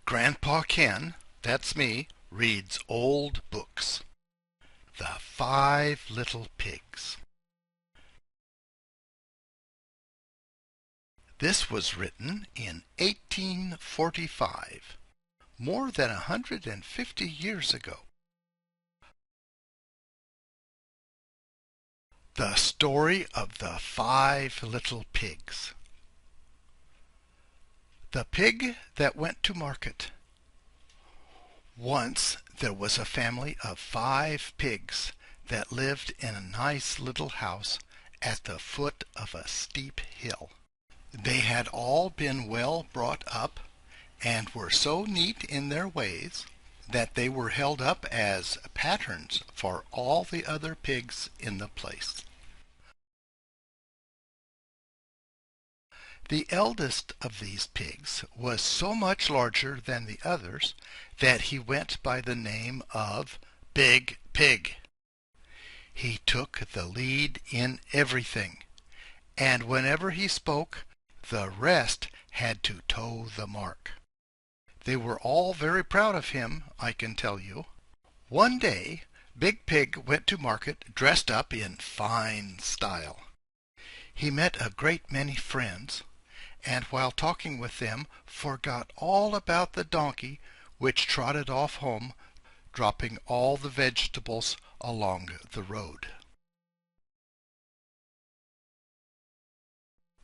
Grandpa Ken, that's me, reads old books. The 5 Little Pigs. This was written in 1845, more than 150 years ago. The story of the 5 Little Pigs. The pig that went to market. Once there was a family of 5 pigs that lived in a nice little house at the foot of a steep hill. They had all been well brought up and were so neat in their ways that they were held up as patterns for all the other pigs in the place. The eldest of these pigs was so much larger than the others that he went by the name of Big Pig. He took the lead in everything, and whenever he spoke, the rest had to toe the mark. They were all very proud of him, I can tell you. One day, Big Pig went to market dressed up in fine style. He met a great many friends, and while talking with them forgot all about the donkey which trotted off home, dropping all the vegetables along the road.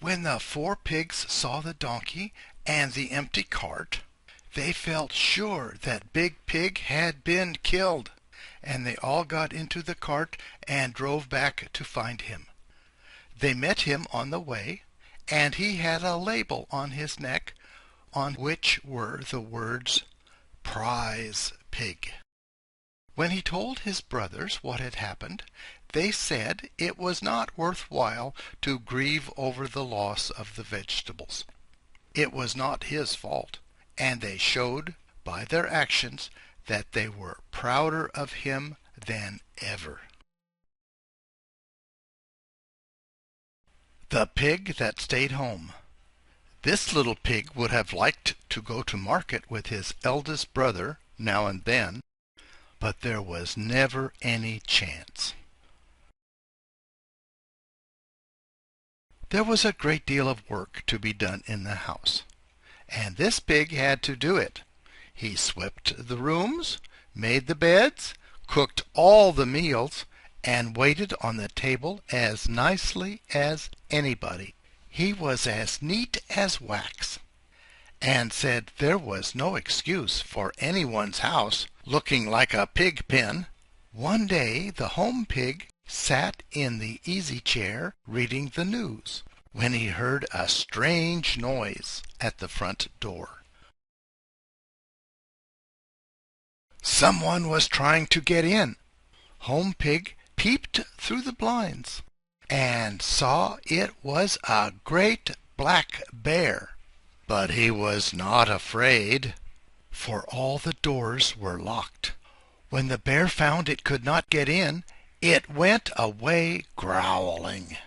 When the 4 pigs saw the donkey and the empty cart, they felt sure that Big Pig had been killed, and they all got into the cart and drove back to find him. They met him on the way, and he had a label on his neck on which were the words, "Prize Pig." When he told his brothers what had happened, they said it was not worth while to grieve over the loss of the vegetables. It was not his fault, and they showed by their actions that they were prouder of him than ever. The pig that stayed home. This little pig would have liked to go to market with his eldest brother now and then, but there was never any chance. There was a great deal of work to be done in the house, and this pig had to do it. He swept the rooms, made the beds, cooked all the meals, and waited on the table as nicely as anybody. He was as neat as wax, and said there was no excuse for anyone's house looking like a pig pen. One day the home pig sat in the easy chair reading the news when he heard a strange noise at the front door. Someone was trying to get in. Home Pig peeped through the blinds and saw it was a great black bear. But he was not afraid, for all the doors were locked. When the bear found it could not get in, it went away growling.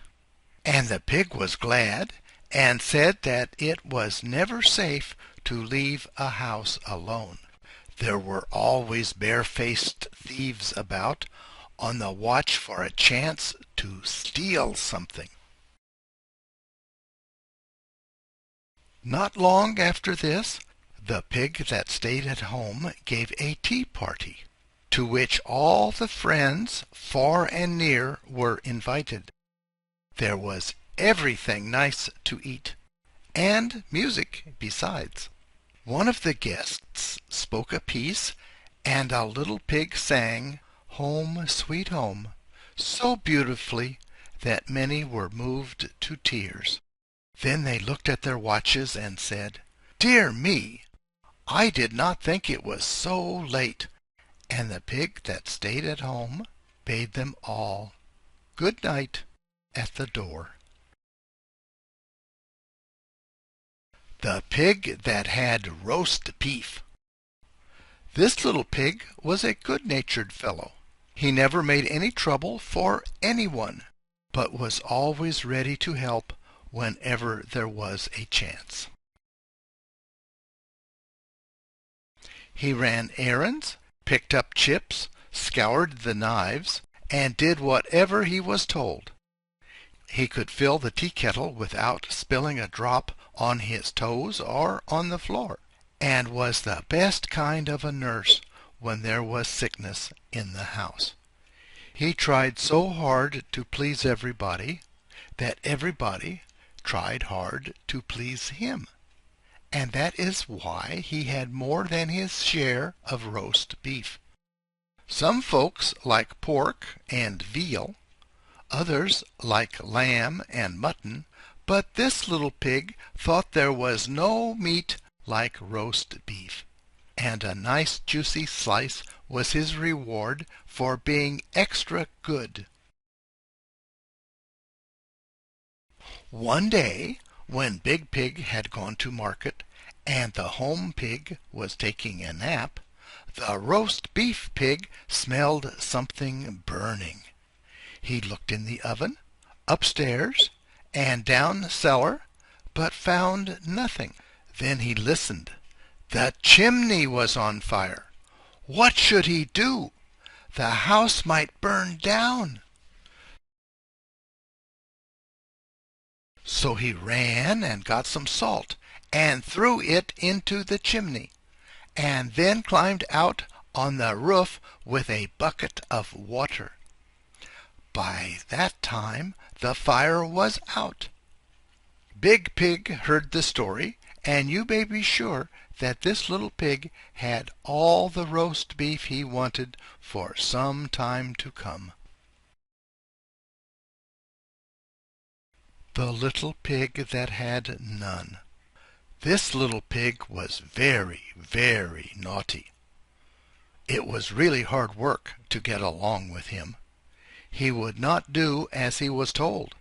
And the pig was glad, and said that it was never safe to leave a house alone. There were always bare-faced thieves about, on the watch for a chance to steal something. Not long after this, the pig that stayed at home gave a tea party, to which all the friends, far and near, were invited. There was everything nice to eat, and music besides. One of the guests spoke a piece, and a little pig sang, "Home, Sweet Home," so beautifully that many were moved to tears. Then they looked at their watches and said, "Dear me, I did not think it was so late," and the pig that stayed at home bade them all good night at the door. The pig that had roast beef. This little pig was a good-natured fellow. He never made any trouble for anyone, but was always ready to help whenever there was a chance. He ran errands, picked up chips, scoured the knives, and did whatever he was told. He could fill the tea kettle without spilling a drop on his toes or on the floor, and was the best kind of a nurse when there was sickness in the house. He tried so hard to please everybody that everybody tried hard to please him, and that is why he had more than his share of roast beef. Some folks like pork and veal, others like lamb and mutton, but this little pig thought there was no meat like roast beef, and a nice juicy slice was his reward for being extra good. One day, when Big Pig had gone to market and the home pig was taking a nap, the roast beef pig smelled something burning. He looked in the oven, upstairs, and down cellar, but found nothing. Then he listened. The chimney was on fire. What should he do? The house might burn down. So he ran and got some salt and threw it into the chimney, and then climbed out on the roof with a bucket of water. By that time the fire was out. Big Pig heard the story, and you may be sure that this little pig had all the roast beef he wanted for some time to come. The little pig that had none. This little pig was very, very naughty. It was really hard work to get along with him. He would not do as he was told,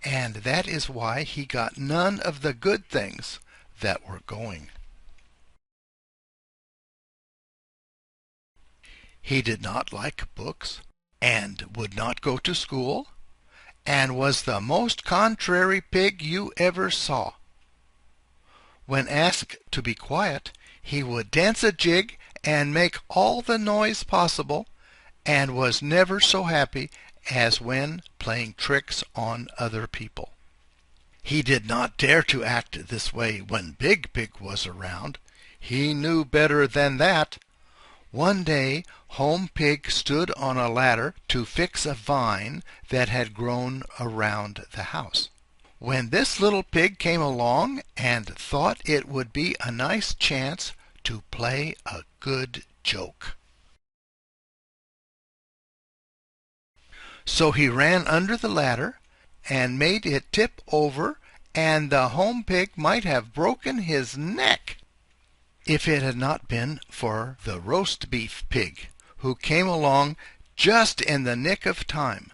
and that is why he got none of the good things that were going. He did not like books, and would not go to school, and was the most contrary pig you ever saw. When asked to be quiet, he would dance a jig and make all the noise possible, and was never so happy as when playing tricks on other people. He did not dare to act this way when Big Pig was around. He knew better than that. One day Home Pig stood on a ladder to fix a vine that had grown around the house, when this little pig came along and thought it would be a nice chance to play a good joke. So he ran under the ladder and made it tip over, and the home pig might have broken his neck if it had not been for the roast beef pig, who came along just in the nick of time.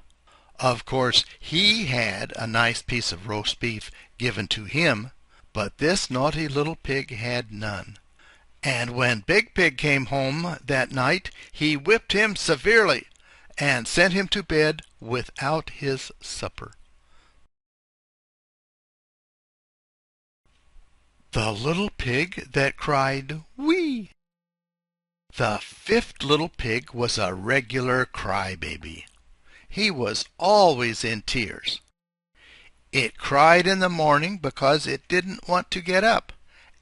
Of course, he had a nice piece of roast beef given to him, but this naughty little pig had none. And when Big Pig came home that night, he whipped him severely and sent him to bed without his supper. The little pig that cried wee. The fifth little pig was a regular crybaby. He was always in tears. It cried in the morning because it didn't want to get up,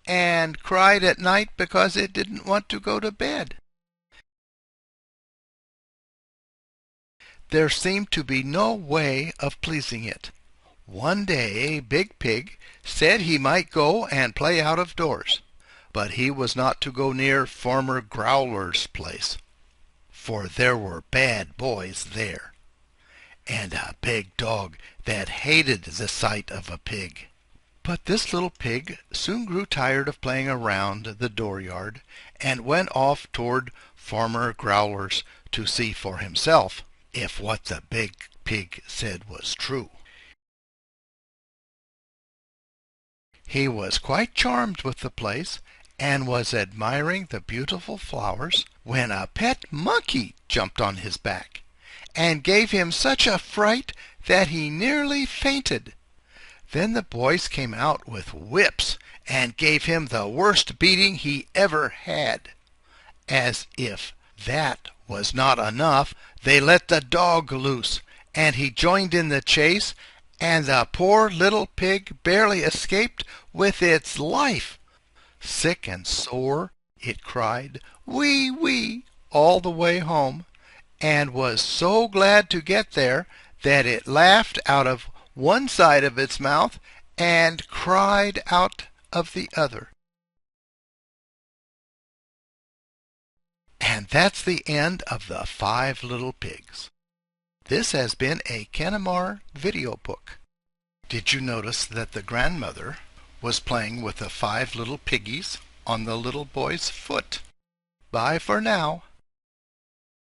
and cried at night because it didn't want to go to bed. There seemed to be no way of pleasing it. One day Big Pig said he might go and play out of doors, but he was not to go near Farmer Growler's place, for there were bad boys there, and a big dog that hated the sight of a pig. But this little pig soon grew tired of playing around the dooryard, and went off toward Farmer Growler's to see for himself if what the big pig said was true. He was quite charmed with the place, and was admiring the beautiful flowers, when a pet monkey jumped on his back, and gave him such a fright that he nearly fainted. Then the boys came out with whips, and gave him the worst beating he ever had. As if that was not enough, they let the dog loose, and he joined in the chase, and the poor little pig barely escaped with its life. Sick and sore, it cried, "Wee, wee," all the way home, and was so glad to get there that it laughed out of one side of its mouth and cried out of the other. And that's the end of the 5 Little Pigs. This has been a Kenamar Videobook. Did you notice that the grandmother was playing with the 5 little piggies on the little boy's foot? Bye for now.